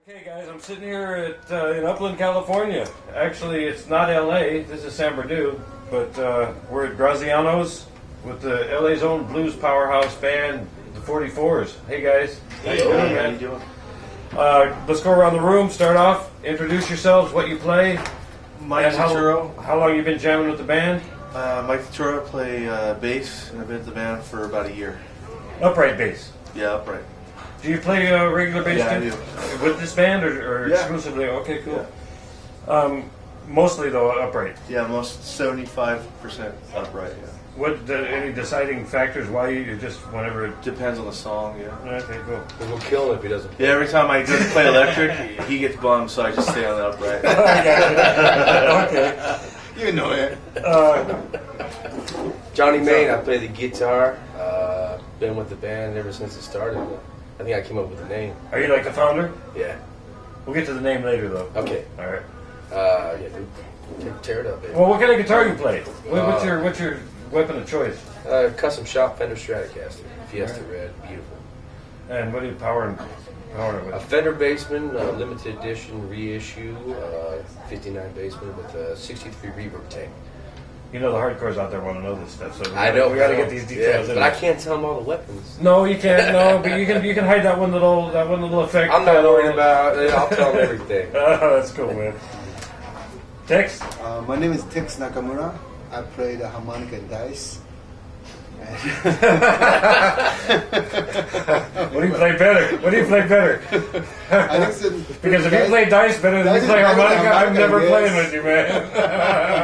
Okay guys, I'm sitting here in Upland, California. Actually, it's not LA, this is San Bernardino, but we're at Grazianos with the LA's own blues powerhouse band, the 44's. Hey guys. How you doing, man? How you doing? Let's go around the room, start off, introduce yourselves, what you play. Mike Turturro. How long you been jamming with the band? Mike Turturro, play bass, and I've been at the band for about a year. Upright bass. Yeah, upright. Do you play regular bass Yeah, too? I do. With this band or Yeah. exclusively? Okay, cool. Yeah. Mostly though upright. Yeah, most 75% upright. Yeah. What any deciding factors why you just whenever? Depends on the song. Yeah. Okay, cool. We'll kill him if he doesn't. Yeah. Every time I go to play electric, he gets bummed, so I just stay on the upright. Okay. You know it. Johnny Main, I play the guitar. Been with the band ever since it started. I think I came up with the name. Are you like the founder? Yeah. We'll get to the name later though. Okay. All right. Yeah, dude. Tear it up, baby. Well, what kind of guitar do you play? What's your weapon of choice? Custom shop Fender Stratocaster, Fiesta Red, beautiful. And what do you power it A with? Fender Bassman, limited edition reissue, 59 Bassman with a 63 reverb tank. You know the hardcores out there want to know this stuff, so I know we got to get these details in. but I can't tell them all the weapons. No, you can't. No, but you can hide that one little effect. I'm not worried about it. I'll tell them everything. Oh, that's cool, man. Tex? My name is Tex Nakamura. I play the harmonica and dice. What do you play better? What do you play better? I think so, Because if you play dice better than you play harmonica, I'm never playing with you, man.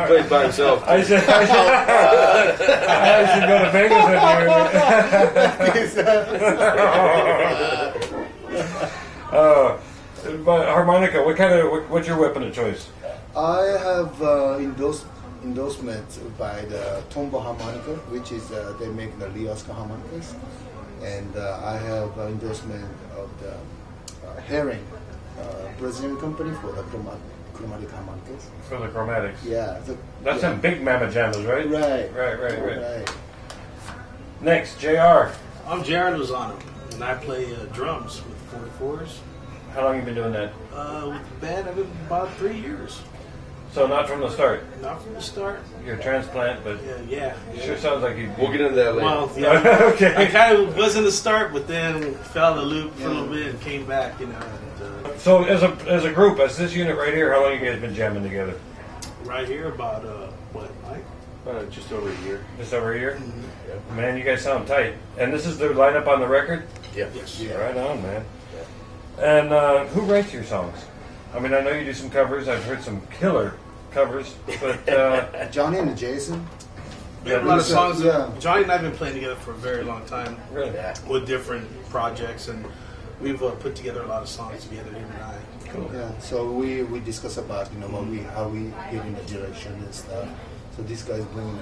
He plays by himself. I should go to Vegas with you. But harmonica, what's your weapon of choice? I have endorsement by the Tombo harmonica, which is they make the Lee Oscar harmonicas, and I have endorsement of the Herring Brazilian company for the chromatic harmonicas. For the chromatics. Yeah, That's some big mamma jammas, right? Right. Next, JR. I'm Jared Lozano, and I play drums with the 44's. How long you been doing that? With the band, I've been about 3 years. So not from the start. Not from the start. You're a transplant, but Yeah. sure sounds like you. We'll get into that later. Well, yeah. Okay. I kind of was in the start, but then fell in the loop for a little bit and came back, And, So as a group, as this unit right here, how long you guys been jamming together? right here, about what, Mike? Just over a year. Just over a year? Mm-hmm. Man, you guys sound tight. And this is the lineup on the record? Yeah. Yes. Yeah. Right on, man. And who writes your songs? I mean, I know you do some covers. I've heard some killer covers, but Johnny and Jason. We have a lot of songs. Yeah. Johnny and I have been playing together for a very long time really, Yeah. with different projects, and we've put together a lot of songs together, him and I. cool. Yeah, so we discuss about how we get in the direction and stuff. So these guys bring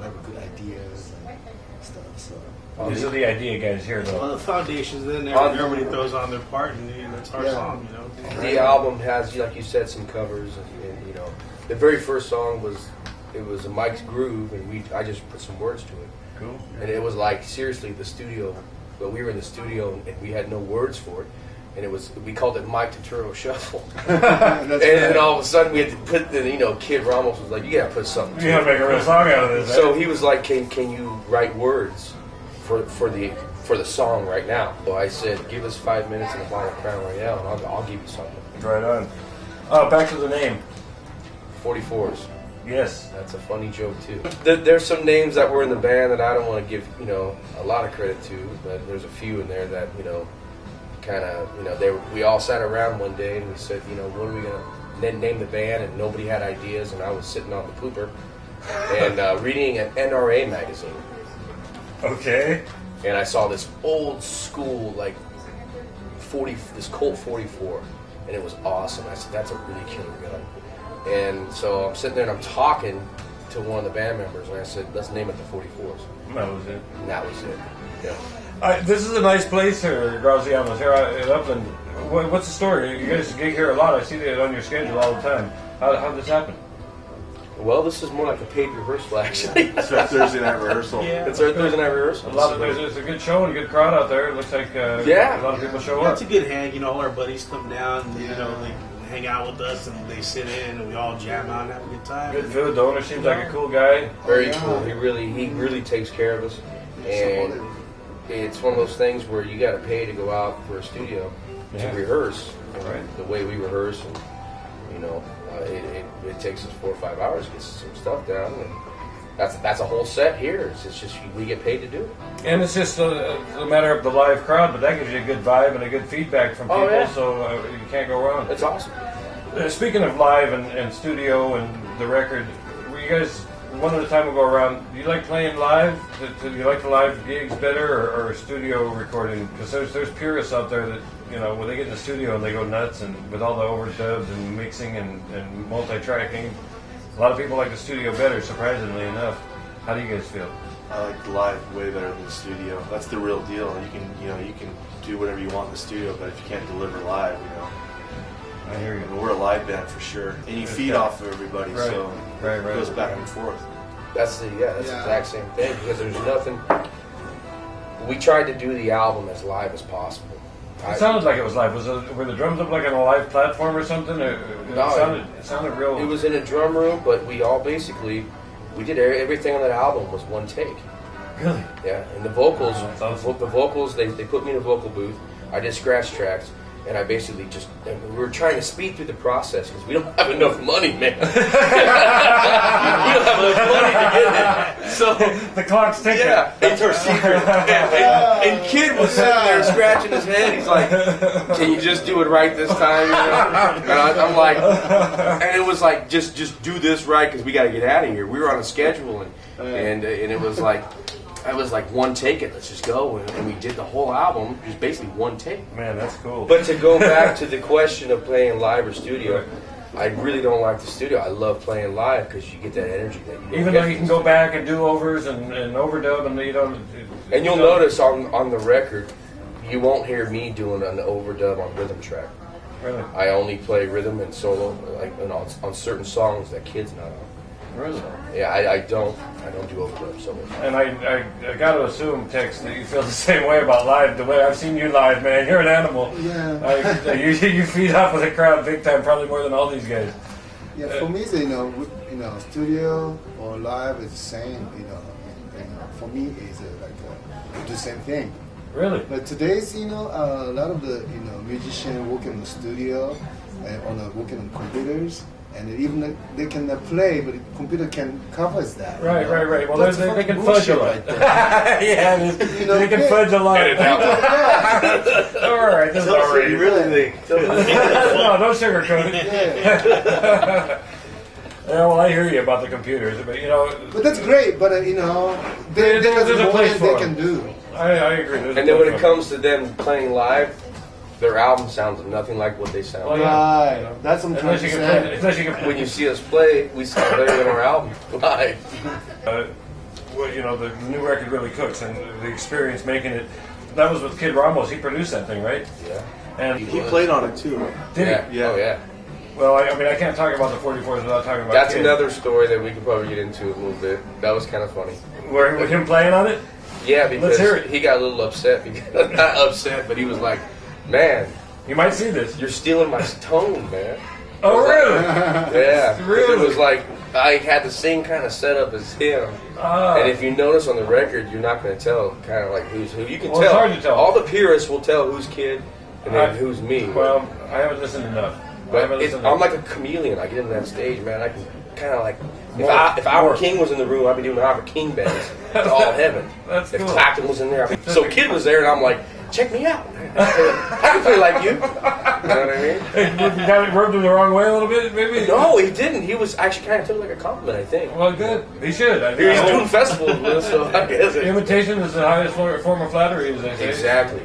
like good ideas and stuff. So These are the idea guys here, Well, though. the foundation's in there, On- and everybody throws on their part, and it's our Yeah. song, The album has, like you said, some covers, and the very first song was a Mike's Groove, and I just put some words to it, Cool. and it was like seriously the studio. But we were in the studio and we had no words for it, and we called it Mike Turturro Shuffle. that's And then all of a sudden we had to put Kid Ramos was like, you gotta put something to You gotta it. make a real song out of this. So eh? he was like, can you write words for the song right now? So I said, give us 5 minutes and a bottle of Crown Royale, and I'll give you something. Right on. Back to the name. 44's. Yes. That's a funny joke too. There's some names that were in the band that I don't want to give a lot of credit to, but there's a few in there that kind of we all sat around one day and we said, what are we gonna name the band, and nobody had ideas, and I was sitting on the pooper and reading an NRA magazine, Okay. and I saw this old school this Colt 44, and it was awesome. I said, that's a really killer gun. And so I'm sitting there and I'm talking to one of the band members, and I said, let's name it the 44's. That was it. And that was it. Yeah. This is a nice place here, Grazianos, here in Upland. What's the story? You guys gig here a lot. I see it on your schedule all the time. How'd this happen? Well, this is more like a paid rehearsal, actually. It's our Thursday night rehearsal. Yeah. It's our Thursday night rehearsal. There's a good show and a good crowd out there. It looks like Yeah. a lot of people show Yeah, up. it's a good hang. You know, all our buddies come down, and, you know, they hang out with us, and they sit in, and we all jam out and have a good time. Good food. The owner seems like a cool guy. Very cool. He really takes care of us, and it's one of those things where you got to pay to go out for a studio to rehearse. Right. The way we rehearse, and you know, it takes us 4 or 5 hours to get some stuff down, and that's a whole set here. It's just we get paid to do it. And it's just a matter of the live crowd, but that gives you a good vibe and a good feedback from people, so you can't go wrong. It's awesome. Speaking of live and studio and the record, were you guys, one at a time will go around, do you like playing live? Do you like the live gigs better or studio recording? Because there's purists out there that, you know, when they get in the studio and they go nuts and with all the overdubs and mixing and multi-tracking, a lot of people like the studio better, surprisingly enough. How do you guys feel? I like the live way better than the studio. That's the real deal. You can do whatever you want in the studio, but if you can't deliver live, I hear you. we're a live band for sure. And you feed off of everybody, so it goes back and forth. That's the exact same thing, because there's nothing. We tried to do the album as live as possible. It sounded like it was live. Were the drums up like on a live platform or something? It sounded real. It was in a drum room, but we did everything on that album was one take. Really? Yeah, and the vocals, that's awesome. the vocals, they put me in a vocal booth. I did scratch tracks, and I basically and we were trying to speed through the process because we don't have enough money, man. We don't have enough money to get it. So the clock's ticking. yeah, that's our secret. And Kid was sitting there scratching his head. He's like, "Can you just do it right this time?" You know? And I'm like, and it was like, just do this right because we got to get out of here. We were on a schedule, and it was like. I was like, one take it, let's just go. And we did the whole album, just basically one take. Man, that's cool. But to go back to the question of playing live or studio, I really don't like the studio. I love playing live because you get that energy that you don't Even get though you can go back and do overs and overdub and you don't. And you'll notice on the record, you won't hear me doing an overdub on rhythm track. Really? I only play rhythm and solo like on certain songs that Kid's not on. Really? Yeah, I don't do overdubs so much. And I got to assume, Tex, that you feel the same way about live. The way I've seen you live, man, you're an animal. Yeah. You feed off with the crowd big time, probably more than all these guys. Yeah, for me, studio or live is the same. For me, it's the same thing. Really? But today's, a lot of the musicians working in the studio and working on computers. And even they can play, but the computer can covers that. Right. Well, That's they can fucking fudge a bullshit lot. right there. Yeah, they can fudge a lot. All right, this is all right. You really think? No, don't sugarcoat it. Yeah. Yeah, well, I hear you about the computers, but But that's great. But there's a more place than for they them. can do. I agree. And then when it comes to them playing live, their album sounds nothing like what they sound. Well, like. yeah. Right. That's what I'm trying to say. Unless you can When you see us play, we sound better than our album live. well, the new record really cooks, and the experience making it. That was with Kid Ramos. He produced that thing, right? Yeah. And He played on it too. did he? Yeah. Oh yeah. Well, I mean, I can't talk about the 44's without talking about. That's Kid. another story that we could probably get into a little bit. That was kind of funny. With him playing on it. Yeah, Let's hear because it. he got a little upset. Because, not upset, but he was like, "Man, You might see this. you're stealing my tone, man." Oh, really? Yeah. 'Cause Really? It was like I had the same kind of setup as him. Ah. And if you notice on the record, you're not going to tell kind of like who's who. You can Well, tell. it's hard to tell. All the purists will tell who's Kid and then I- who's me. Well, I haven't listened enough. But I'm like a chameleon. I get into that stage, man. I can kind of like if Albert King was in the room, I'd be doing Albert King bands to all heaven. That's if cool. Clapton was in there, so Kid was there, and I'm like, check me out. I can play like you. You know what I mean? You got it rubbed him the wrong way a little bit, maybe? No, he didn't. He was actually kind of took it like a compliment, I think. Well, good. He should. I He's mean, doing festivals with us, so I guess it. imitation is the highest form of flattery, as they say. Exactly.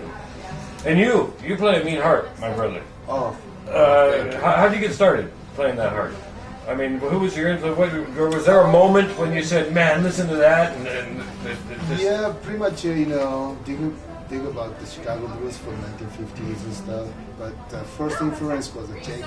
And you play a mean harp, my brother. Oh. How did you get started playing that harp? I mean, who was your influence? Was there a moment when you said, "Man, listen to that"? Yeah, pretty much. Dig about the Chicago blues from 1950s and stuff. But first influence was a J.